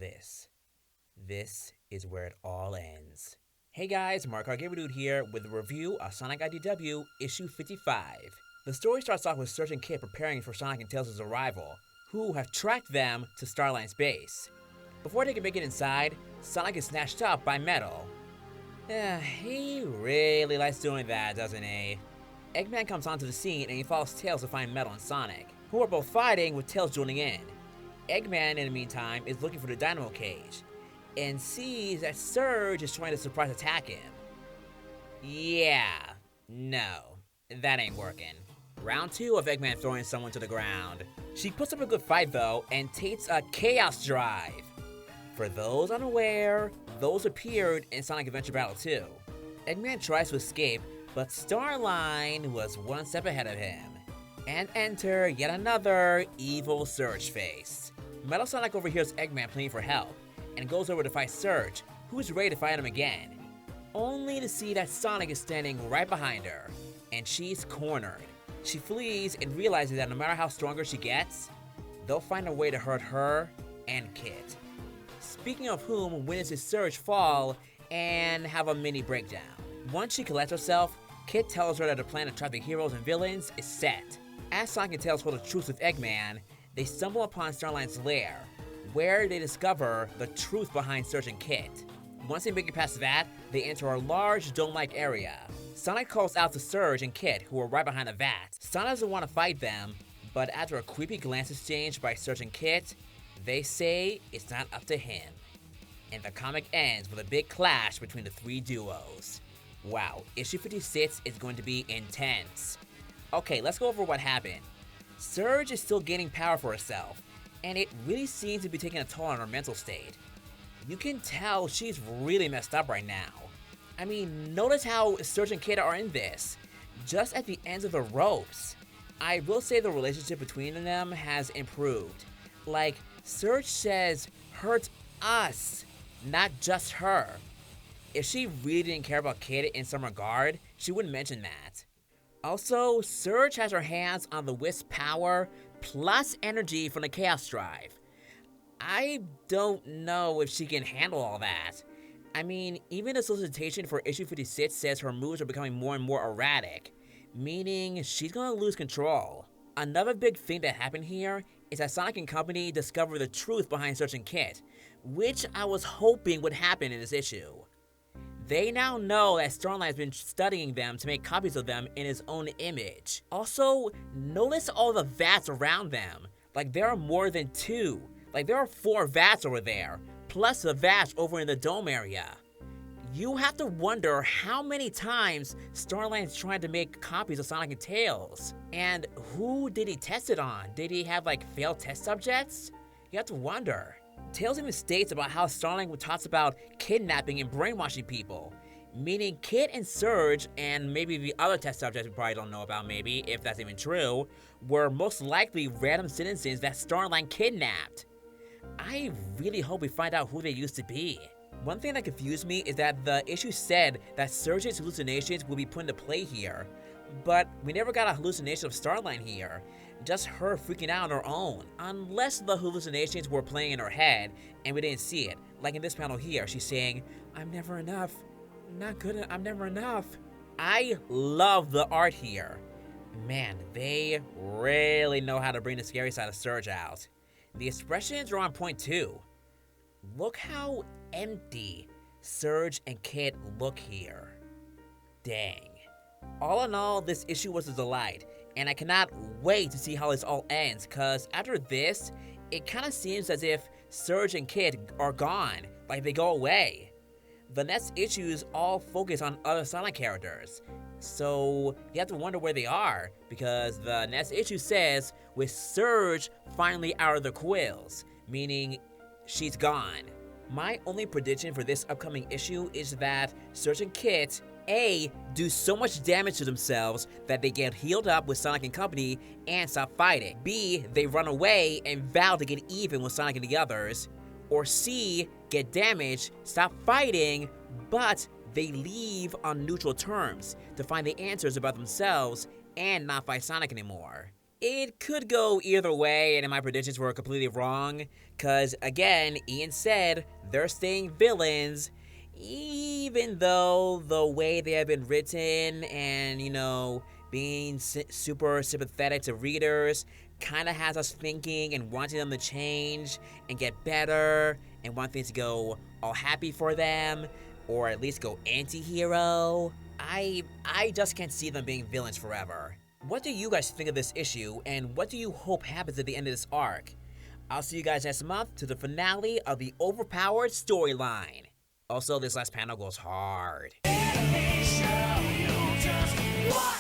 This is where it all ends. Hey guys, Mark our Gamer Dude here with a review of Sonic IDW issue 55. The story starts off with Surge and Kid preparing for Sonic and Tails' arrival, who have tracked them to Starline's base. Before they can make it inside, Sonic is snatched up by Metal. He really likes doing that, doesn't he? Eggman comes onto the scene and he follows Tails to find Metal and Sonic, who are both fighting with Tails joining in. Eggman, in the meantime, is looking for the Dynamo Cage, and sees that Surge is trying to surprise attack him. Yeah, no, that ain't working. Round 2 of Eggman throwing someone to the ground. She puts up a good fight though, and takes a Chaos Drive. For those unaware, those appeared in Sonic Adventure Battle 2. Eggman tries to escape, but Starline was one step ahead of him. And enter yet another evil Surge face. Metal Sonic overhears Eggman pleading for help, and goes over to fight Surge, who is ready to fight him again. Only to see that Sonic is standing right behind her, and she's cornered. She flees and realizes that no matter how stronger she gets, they'll find a way to hurt her and Kit. Speaking of whom witnesses Surge fall and have a mini breakdown. Once she collects herself, Kit tells her that the plan to trap the heroes and villains is set. As Sonic and Tails hold a truce with Eggman, they stumble upon Starline's lair, where they discover the truth behind Surge and Kit. Once they make it past that, they enter a large dome-like area. Sonic calls out to Surge and Kit, who are right behind the vat. Sonic doesn't want to fight them, but after a creepy glance exchange by Surge and Kit, they say it's not up to him. And the comic ends with a big clash between the three duos. Wow, issue 56 is going to be intense. Okay, let's go over what happened. Surge is still gaining power for herself, and it really seems to be taking a toll on her mental state. You can tell she's really messed up right now. I mean, notice how Surge and Kid are in this, just at the ends of the ropes. I will say the relationship between them has improved. Like, Surge says, hurt us, not just her. If she really didn't care about Kid in some regard, she wouldn't mention that. Also, Surge has her hands on the Wisp's power plus energy from the Chaos Drive. I don't know if she can handle all that. I mean, even the solicitation for issue 56 says her moves are becoming more and more erratic, meaning she's gonna lose control. Another big thing that happened here is that Sonic and Company discovered the truth behind Surge and Kit, which I was hoping would happen in this issue. They now know that Starline has been studying them to make copies of them in his own image. Also, notice all the vats around them. Like, there are more than 2. Like, there are 4 vats over there, plus the vats over in the dome area. You have to wonder how many times Starline's trying to make copies of Sonic and Tails. And who did he test it on? Did he have, like, failed test subjects? You have to wonder. Tails even states about how Starline talks about kidnapping and brainwashing people, meaning Kid and Surge, and maybe the other test subjects we probably don't know about maybe, if that's even true, were most likely random citizens that Starline kidnapped. I really hope we find out who they used to be. One thing that confused me is that the issue said that Surge's hallucinations will be put into play here, but we never got a hallucination of Starline here. Just her freaking out on her own. Unless the hallucinations were playing in her head and we didn't see it. Like in this panel here, she's saying, I'm never enough. Not good, I'm never enough. I love the art here. Man, they really know how to bring the scary side of Surge out. The expressions are on point too. Look how empty Surge and Kid look here. Dang. All in all, this issue was a delight, and I cannot wait to see how this all ends, cause after this, it kinda seems as if Surge and Kid are gone, like they go away. The next issues all focus on other Sonic characters, so you have to wonder where they are, because the next issue says, with Surge finally out of the quills, meaning she's gone. My only prediction for this upcoming issue is that Surge and Kit A, do so much damage to themselves that they get healed up with Sonic and Company and stop fighting. B, they run away and vow to get even with Sonic and the others. Or C, get damaged, stop fighting, but they leave on neutral terms to find the answers about themselves and not fight Sonic anymore. It could go either way, and my predictions were completely wrong. Cause again, Ian said they're staying villains, even though the way they have been written and, being super sympathetic to readers kind of has us thinking and wanting them to change and get better and want things to go all happy for them or at least go anti-hero. I just can't see them being villains forever. What do you guys think of this issue, and what do you hope happens at the end of this arc? I'll see you guys next month to the finale of the overpowered storyline. Also, this last panel goes hard. Show you just what